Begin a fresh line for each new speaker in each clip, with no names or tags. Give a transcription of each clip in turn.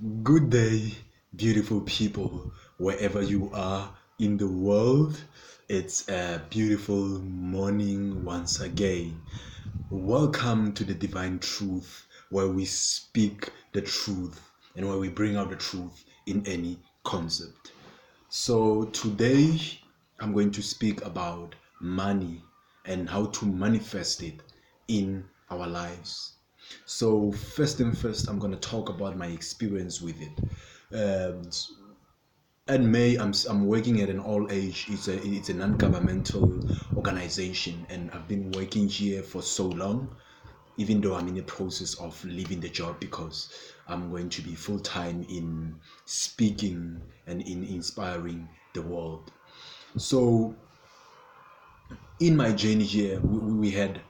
Good day, beautiful people, wherever you are in the world. It's a beautiful morning once again. Welcome to the Divine Truth, where we speak the truth and where we bring out the truth in any concept. So, today I'm going to speak about money and how to manifest it in our lives. So first and first, I'm gonna talk about my experience with it. Um, at May, I'm working at an all age. It's a non-governmental organization, and I've been working here for so long. Even though I'm in the process of leaving the job because I'm going to be full time in speaking and in inspiring the world. So in my journey here, we had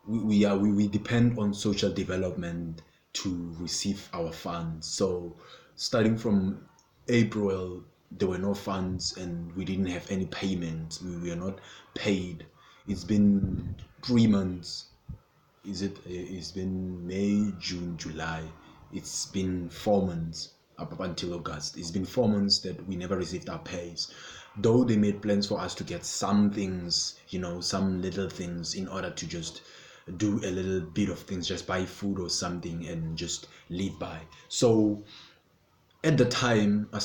we depend on social development to receive our funds. So starting from April, there were no funds and we didn't have any payments. We were not paid. It's been 3 months. It's been May, June, July. It's been 4 months up until August. It's been 4 months that we never received our pays. Though they made plans for us to get some things, some little things in order to just do a little bit of things, just buy food or something and just live by. So at the time, I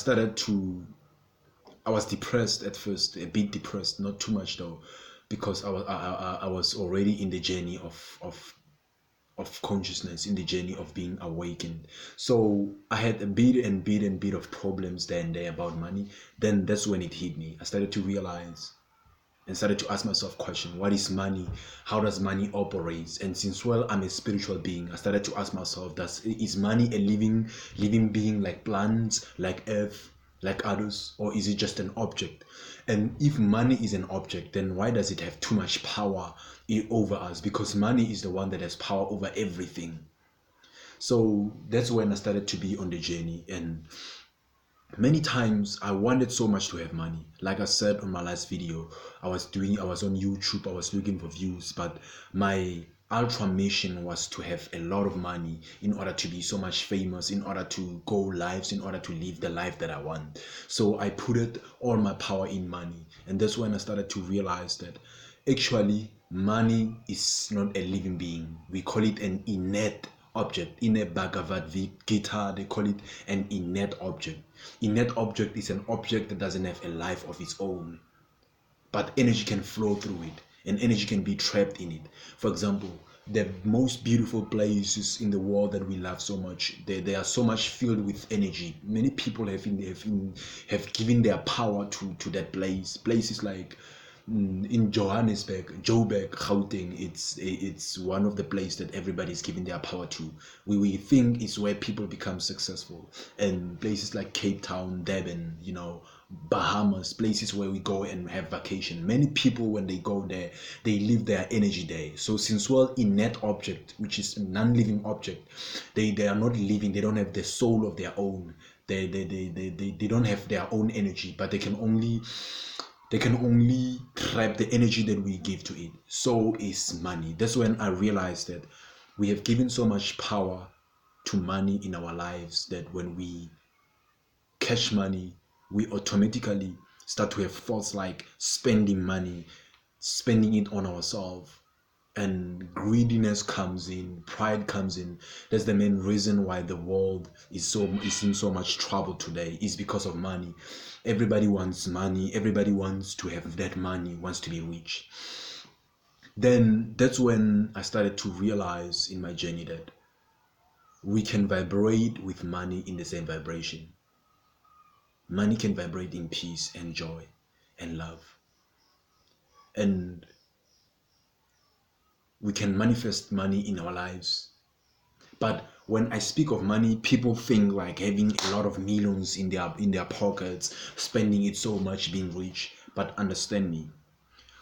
was depressed at first, a bit depressed, not too much though, because I was already in the journey of consciousness, in the journey of being awakened. So I had a bit of problems there and there about money. Then that's when it hit me. I started to realize and started to ask myself question: what is money? How does money operate? And since I'm a spiritual being, I started to ask myself, is money a living being like plants, like earth, like others, or is it just an object? And if money is an object, then why does it have too much power over us? Because money is the one that has power over everything. So that's when I started to be on the journey. And many times I wanted so much to have money. Like I said on my last video, I was on YouTube, I was looking for views, but my ultra mission was to have a lot of money in order to be so much famous, in order to go lives, in order to live the life that I want. So I put it all my power in money. And that's when I started to realize that actually money is not a living being. We call it an innate object. In a Bhagavad Gita, they call it an innate object. Innate object is an object that doesn't have a life of its own, but energy can flow through it and energy can be trapped in it. For example, the most beautiful places in the world that we love so much, they are so much filled with energy. Many people have given their power to that place. Places like in Johannesburg, Joburg, Gauteng, it's one of the places that everybody is giving their power to. We think is where people become successful, and places like Cape Town, Durban, Bahamas, places where we go and have vacation. Many people, when they go there, they leave their energy there. So since innate object, which is a non-living object, they are not living. They don't have the soul of their own. They don't have their own energy, but they can only trap the energy that we give to it. So is money. That's when I realized that we have given so much power to money in our lives that when we catch money, we automatically start to have thoughts like spending money, spending it on ourselves, and greediness comes in, pride comes in. That's the main reason why the world is in so much trouble today, is because of money. Everybody wants money, everybody wants to have that money, wants to be rich. Then that's when I started to realize in my journey that we can vibrate with money in the same vibration. Money can vibrate in peace and joy and love. And we can manifest money in our lives. But when I speak of money, people think like having a lot of millions in their pockets, spending it so much, being rich. But understand me.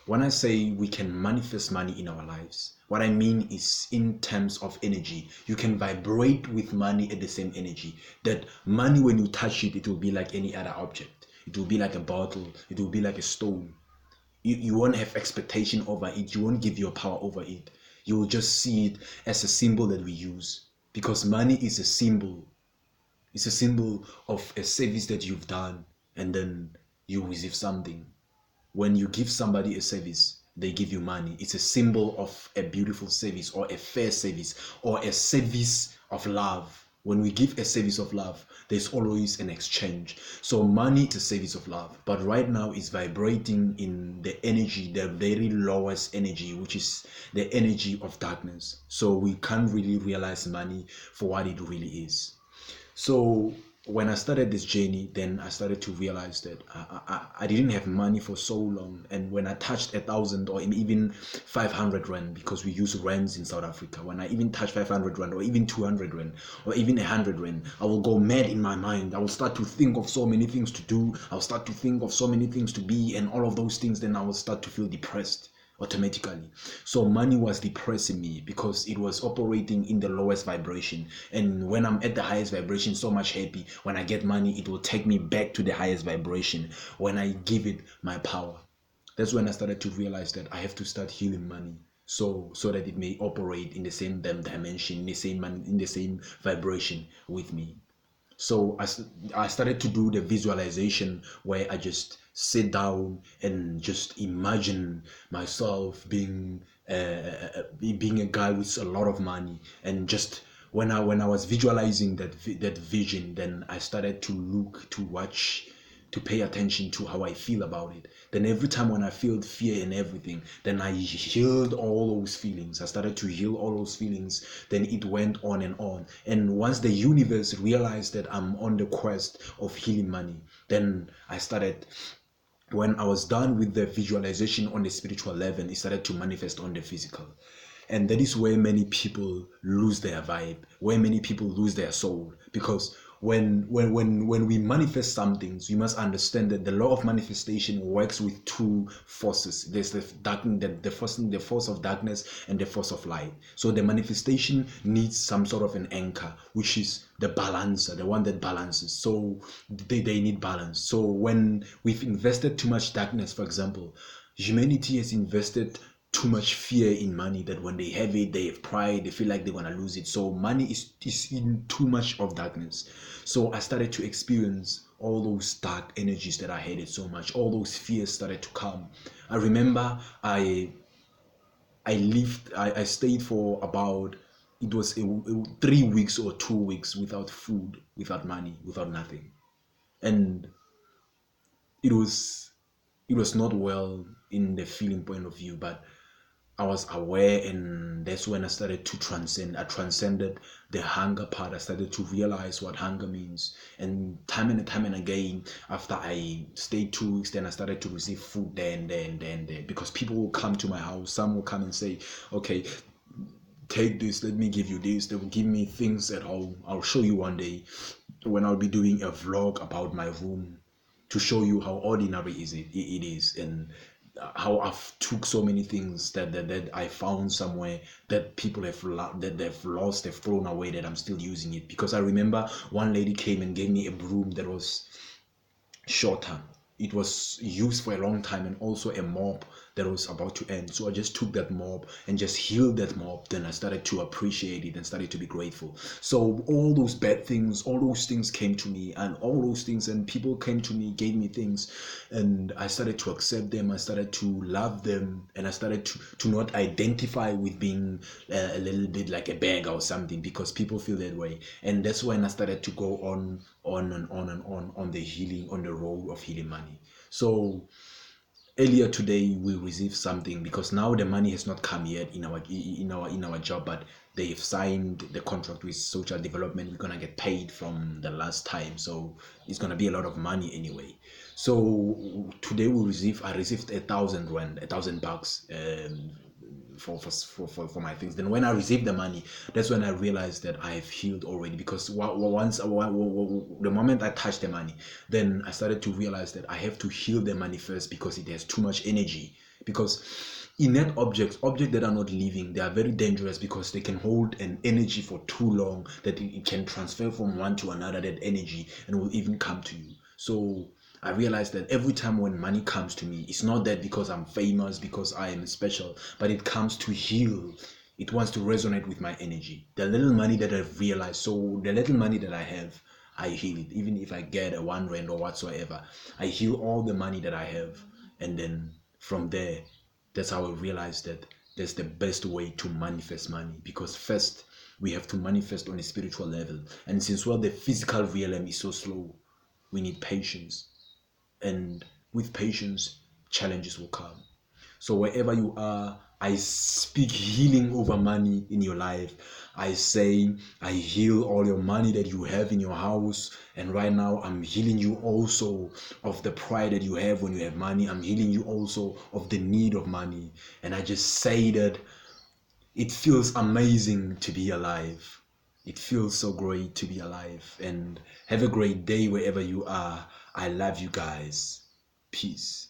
When I say we can manifest money in our lives, what I mean is in terms of energy. You can vibrate with money at the same energy. That money, when you touch it, it will be like any other object. It will be like a bottle. It will be like a stone. You won't have expectation over it. You won't give your power over it. You will just see it as a symbol that we use, because money is a symbol. It's a symbol of a service that you've done, and then you receive something. When you give somebody a service, they give you money. It's a symbol of a beautiful service, or a fair service, or a service of love. When we give a service of love, there's always an exchange. So money is a service of love, but right now it's vibrating in the energy, the very lowest energy, which is the energy of darkness. So we can't really realize money for what it really is. So when I started this journey, then I started to realize that I didn't have money for so long. And when I touched 1,000 or even 500 rand, because we use rands in South Africa, when I even touch 500 rand or even 200 rand or even 100 rand, I will go mad in my mind. I will start to think of so many things to do. I'll start to think of so many things to be, and all of those things. Then I will start to feel depressed automatically. So money was depressing me because it was operating in the lowest vibration. And when I'm at the highest vibration, so much happy, when I get money, it will take me back to the highest vibration when I give it my power. That's when I started to realize that I have to start healing money, so that it may operate in the same dimension, in the same vibration with me. So I started to do the visualization where I just sit down and just imagine myself being a guy with a lot of money. And just when I was visualizing that vision, then I started to look, to watch, to pay attention to how I feel about it. Then every time when I felt fear and everything, then I healed all those feelings. I started to heal all those feelings. Then it went on and on. And once the universe realized that I'm on the quest of healing money, then I started, when I was done with the visualization on the spiritual level, it started to manifest on the physical. And that is where many people lose their vibe, where many people lose their soul. Because when we manifest some things, we must understand that the law of manifestation works with two forces. There's the force of darkness and the force of light. So the manifestation needs some sort of an anchor, which is the balancer, the one that balances. So they need balance. So when we've invested too much darkness, for example, humanity has invested too much fear in money, that when they have it, they have pride, they feel like they're gonna lose it. So money is in too much of darkness. So I started to experience all those dark energies that I hated so much. All those fears started to come. I remember I stayed for about, it was 3 weeks or 2 weeks without food, without money, without nothing. And it was not well in the feeling point of view, but I was aware, and that's when I started to transcend. I transcended the hunger part. I started to realize what hunger means. And time and again, after I stayed 2 weeks, then I started to receive food there and there and there and there. Because people will come to my house. Some will come and say, okay, take this, let me give you this. They will give me things at home. I'll show you one day when I'll be doing a vlog about my room, to show you how ordinary it is, and how I've took so many things that I found somewhere that people that they've lost, they've thrown away, that I'm still using it. Because I remember one lady came and gave me a broom that was shorter. It was used for a long time, and also a mop that was about to end. So I just took that mop and just healed that mop. Then I started to appreciate it and started to be grateful. So all those bad things, all those things came to me, and all those things, and people came to me, gave me things, and I started to accept them. I started to love them, and I started to not identify with being a little bit like a beggar or something, because people feel that way. And that's when I started to go on and on the healing, on the road of healing money. So earlier today we received something, because now the money has not come yet in our job, but they've signed the contract with social development. We're gonna get paid from the last time, so it's gonna be a lot of money anyway. So today I received 1,000 rand, 1,000 bucks, for my things. Then when I received the money, that's when I realized that I have healed already. Because the moment I touched the money, then I started to realize that I have to heal the money first, because it has too much energy. Because inert objects that are not living, they are very dangerous, because they can hold an energy for too long, that it can transfer from one to another, that energy, and will even come to you. So I realized that every time when money comes to me, it's not that because I'm famous, because I am special, but it comes to heal. It wants to resonate with my energy. The little money that I've realized, so the little money that I have, I heal it. Even if I get a 1 rand or whatsoever, I heal all the money that I have. And then from there, that's how I realized that that's the best way to manifest money. Because first, we have to manifest on a spiritual level. And since the physical realm is so slow, we need patience. And with patience, challenges will come. So wherever you are, I speak healing over money in your life. I say, I heal all your money that you have in your house. And right now, I'm healing you also of the pride that you have when you have money. I'm healing you also of the need of money. And I just say that it feels amazing to be alive. It feels so great to be alive. And have a great day wherever you are. I love you guys. Peace.